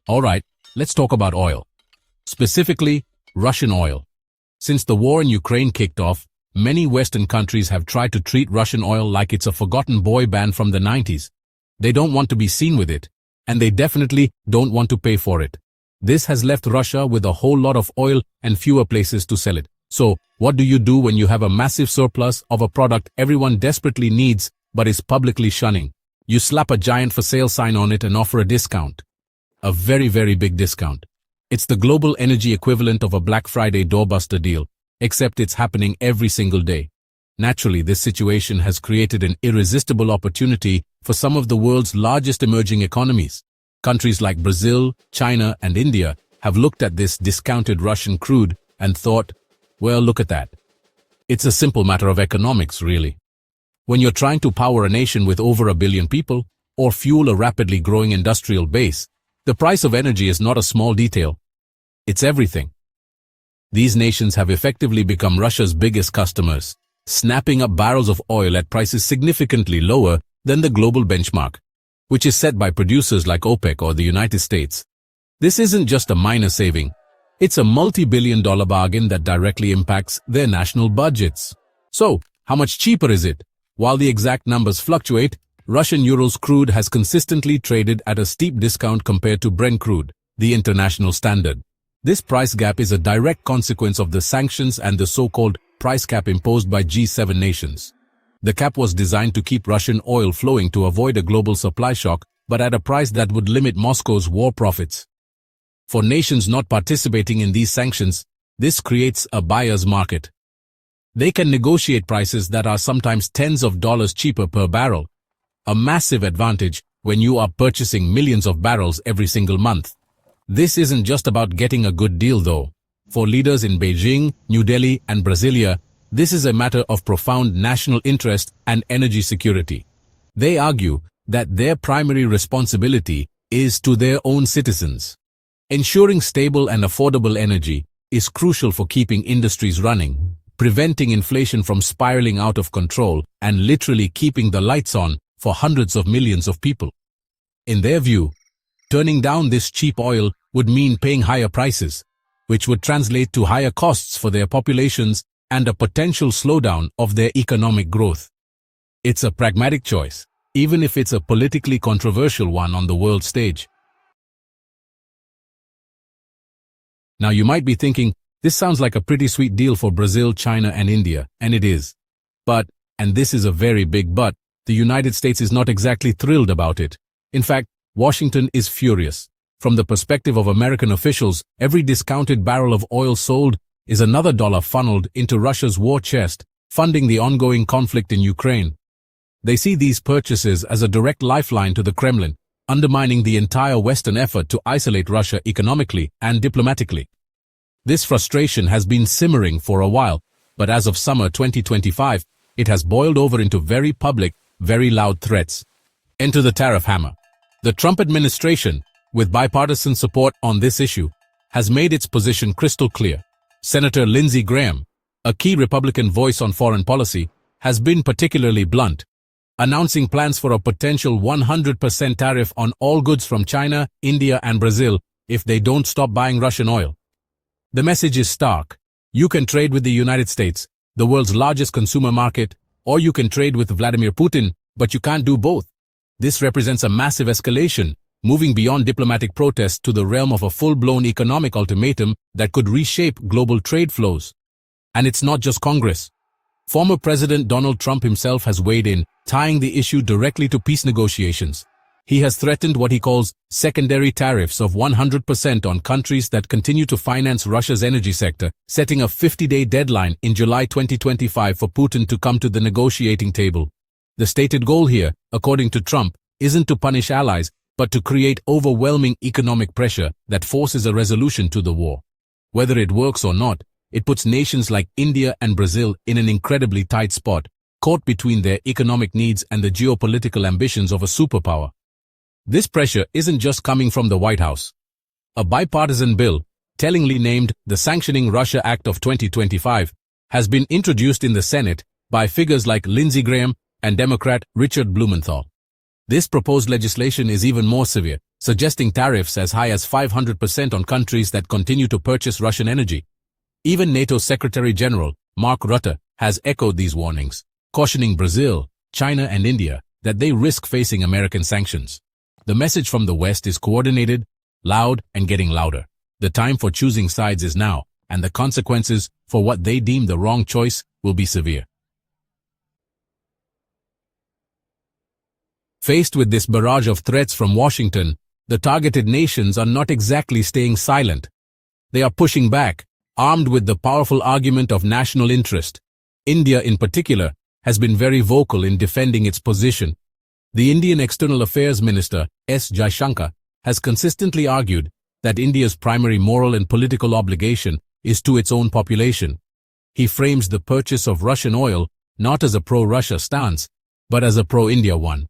Alright, let's talk about oil. Specifically, Russian oil. Since the war in Ukraine kicked off, many Western countries have tried to treat Russian oil like it's a forgotten boy band from the 90s. They don't want to be seen with it, and they definitely don't want to pay for it. This has left Russia with a whole lot of oil and fewer places to sell it. So, what do you do when you have a massive surplus of a product everyone desperately needs but is publicly shunning? You slap a giant for sale sign on it and offer a discount. A very, very big discount. It's the global energy equivalent of a Black Friday doorbuster deal, except it's happening every single day. Naturally, this situation has created an irresistible opportunity for some of the world's largest emerging economies. Countries like Brazil, China, and India have looked at this discounted Russian crude and thought, well, look at that. It's a simple matter of economics, really. When you're trying to power a nation with over 1 billion people, or fuel a rapidly growing industrial base, the price of energy is not a small detail. It's everything. These nations have effectively become Russia's biggest customers, snapping up barrels of oil at prices significantly lower than the global benchmark, which is set by producers like OPEC or the United States. This isn't just a minor saving. It's a multi-billion-dollar bargain that directly impacts their national budgets. So, how much cheaper is it? While the exact numbers fluctuate, Russian Urals crude has consistently traded at a steep discount compared to Brent crude, the international standard. This price gap is a direct consequence of the sanctions and the so-called price cap imposed by G7 nations. The cap was designed to keep Russian oil flowing to avoid a global supply shock, but at a price that would limit Moscow's war profits. For nations not participating in these sanctions, this creates a buyer's market. They can negotiate prices that are sometimes tens of dollars cheaper per barrel. A massive advantage when you are purchasing millions of barrels every single month. This isn't just about getting a good deal though. For leaders in Beijing, New Delhi, and Brasilia, this is a matter of profound national interest and energy security. They argue that their primary responsibility is to their own citizens. Ensuring stable and affordable energy is crucial for keeping industries running, preventing inflation from spiraling out of control, and literally keeping the lights on for hundreds of millions of people. In their view, turning down this cheap oil would mean paying higher prices, which would translate to higher costs for their populations and a potential slowdown of their economic growth. It's a pragmatic choice, even if it's a politically controversial one on the world stage. Now you might be thinking, this sounds like a pretty sweet deal for Brazil, China, and India, and it is. But, and this is a very big but, the United States is not exactly thrilled about it. In fact, Washington is furious. From the perspective of American officials, every discounted barrel of oil sold is another dollar funneled into Russia's war chest, funding the ongoing conflict in Ukraine. They see these purchases as a direct lifeline to the Kremlin, undermining the entire Western effort to isolate Russia economically and diplomatically. This frustration has been simmering for a while, but as of summer 2025, it has boiled over into very public, very loud threats. Enter the tariff hammer. The Trump administration, with bipartisan support on this issue, has made its position crystal clear. Senator Lindsey Graham, a key Republican voice on foreign policy, has been particularly blunt, announcing plans for a potential 100% tariff on all goods from China, India, and Brazil if they don't stop buying Russian oil. The message is stark. You can trade with the United States, the world's largest consumer market, or you can trade with Vladimir Putin, but you can't do both. This represents a massive escalation, moving beyond diplomatic protest to the realm of a full-blown economic ultimatum that could reshape global trade flows. And it's not just Congress. Former President Donald Trump himself has weighed in, tying the issue directly to peace negotiations. He has threatened what he calls secondary tariffs of 100% on countries that continue to finance Russia's energy sector, setting a 50-day deadline in July 2025 for Putin to come to the negotiating table. The stated goal here, according to Trump, isn't to punish allies, but to create overwhelming economic pressure that forces a resolution to the war. Whether it works or not, it puts nations like India and Brazil in an incredibly tight spot, caught between their economic needs and the geopolitical ambitions of a superpower. This pressure isn't just coming from the White House. A bipartisan bill, tellingly named the Sanctioning Russia Act of 2025, has been introduced in the Senate by figures like Lindsey Graham and Democrat Richard Blumenthal. This proposed legislation is even more severe, suggesting tariffs as high as 500% on countries that continue to purchase Russian energy. Even NATO Secretary General Mark Rutte has echoed these warnings, cautioning Brazil, China, and India that they risk facing American sanctions. The message from the West is coordinated, loud, and getting louder. The time for choosing sides is now, and the consequences for what they deem the wrong choice will be severe. Faced with this barrage of threats from Washington, the targeted nations are not exactly staying silent. They are pushing back, armed with the powerful argument of national interest. India, in particular, has been very vocal in defending its position. The Indian External Affairs Minister, S. Jaishankar, has consistently argued that India's primary moral and political obligation is to its own population. He frames the purchase of Russian oil not as a pro-Russia stance, but as a pro-India one.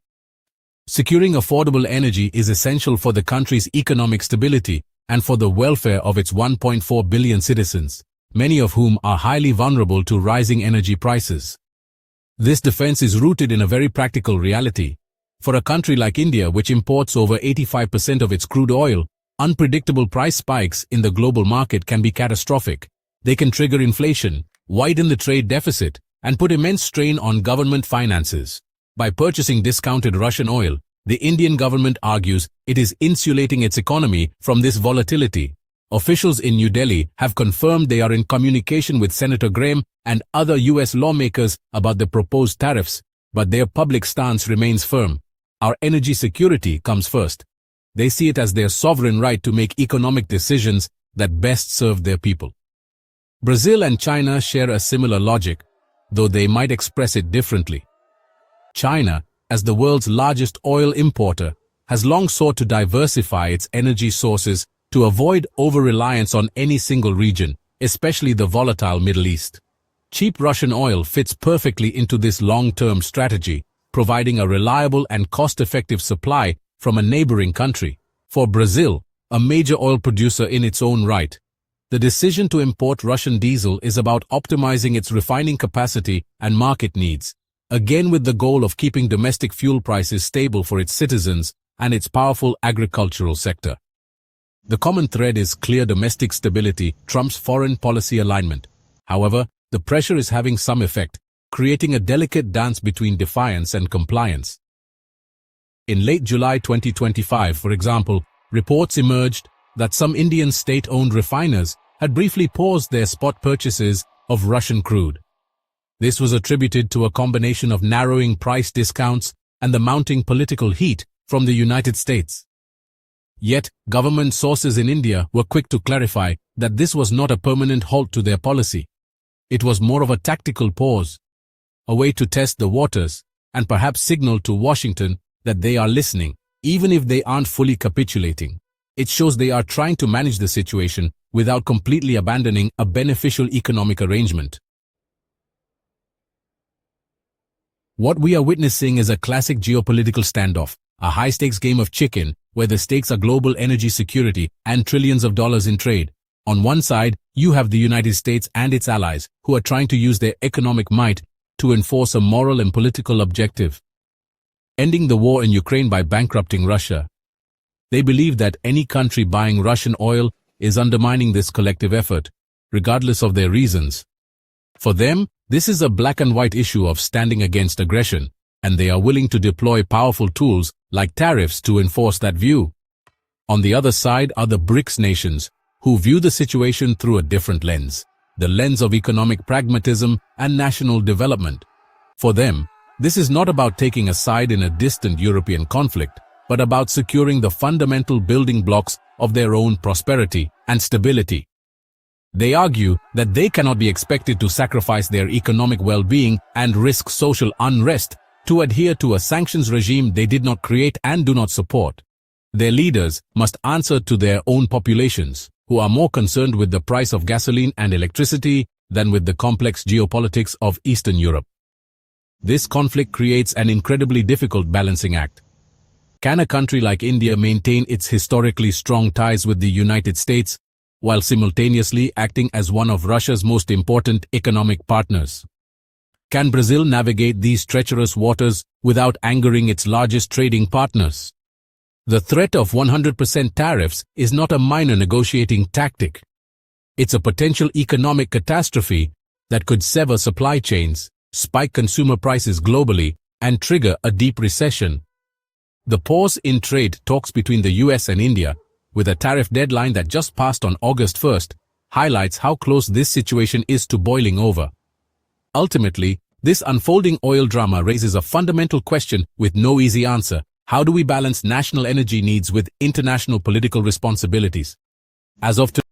Securing affordable energy is essential for the country's economic stability and for the welfare of its 1.4 billion citizens, many of whom are highly vulnerable to rising energy prices. This defense is rooted in a very practical reality. For a country like India, which imports over 85% of its crude oil, unpredictable price spikes in the global market can be catastrophic. They can trigger inflation, widen the trade deficit, and put immense strain on government finances. By purchasing discounted Russian oil, the Indian government argues it is insulating its economy from this volatility. Officials in New Delhi have confirmed they are in communication with Senator Graham and other U.S. lawmakers about the proposed tariffs, but their public stance remains firm. Our energy security comes first. They see it as their sovereign right to make economic decisions that best serve their people. Brazil and China share a similar logic, though they might express it differently. China, as the world's largest oil importer, has long sought to diversify its energy sources to avoid over-reliance on any single region, especially the volatile Middle East. Cheap Russian oil fits perfectly into this long-term strategy, providing a reliable and cost-effective supply from a neighboring country. For Brazil, a major oil producer in its own right, the decision to import Russian diesel is about optimizing its refining capacity and market needs, again with the goal of keeping domestic fuel prices stable for its citizens and its powerful agricultural sector. The common thread is clear: domestic stability trumps foreign policy alignment. However, the pressure is having some effect, creating a delicate dance between defiance and compliance. In late July 2025, for example, reports emerged that some Indian state-owned refiners had briefly paused their spot purchases of Russian crude. This was attributed to a combination of narrowing price discounts and the mounting political heat from the United States. Yet, government sources in India were quick to clarify that this was not a permanent halt to their policy. It was more of a tactical pause, a way to test the waters and perhaps signal to Washington that they are listening, even if they aren't fully capitulating. It shows they are trying to manage the situation without completely abandoning a beneficial economic arrangement. What we are witnessing is a classic geopolitical standoff, a high-stakes game of chicken where the stakes are global energy security and trillions of dollars in trade. On one side, you have the United States and its allies who are trying to use their economic might to enforce a moral and political objective: ending the war in Ukraine by bankrupting Russia. They believe that any country buying Russian oil is undermining this collective effort, regardless of their reasons. For them, this is a black and white issue of standing against aggression, and they are willing to deploy powerful tools like tariffs to enforce that view. On the other side are the BRICS nations, who view the situation through a different lens, the lens of economic pragmatism and national development. For them, this is not about taking a side in a distant European conflict, but about securing the fundamental building blocks of their own prosperity and stability. They argue that they cannot be expected to sacrifice their economic well-being and risk social unrest to adhere to a sanctions regime they did not create and do not support. Their leaders must answer to their own populations, who are more concerned with the price of gasoline and electricity than with the complex geopolitics of Eastern Europe. This conflict creates an incredibly difficult balancing act. Can a country like India maintain its historically strong ties with the United States while simultaneously acting as one of Russia's most important economic partners? Can Brazil navigate these treacherous waters without angering its largest trading partners? The threat of 100% tariffs is not a minor negotiating tactic. It's a potential economic catastrophe that could sever supply chains, spike consumer prices globally, and trigger a deep recession. The pause in trade talks between the US and India, with a tariff deadline that just passed on August 1st, highlights how close this situation is to boiling over. Ultimately, this unfolding oil drama raises a fundamental question with no easy answer. How do we balance national energy needs with international political responsibilities? As of today,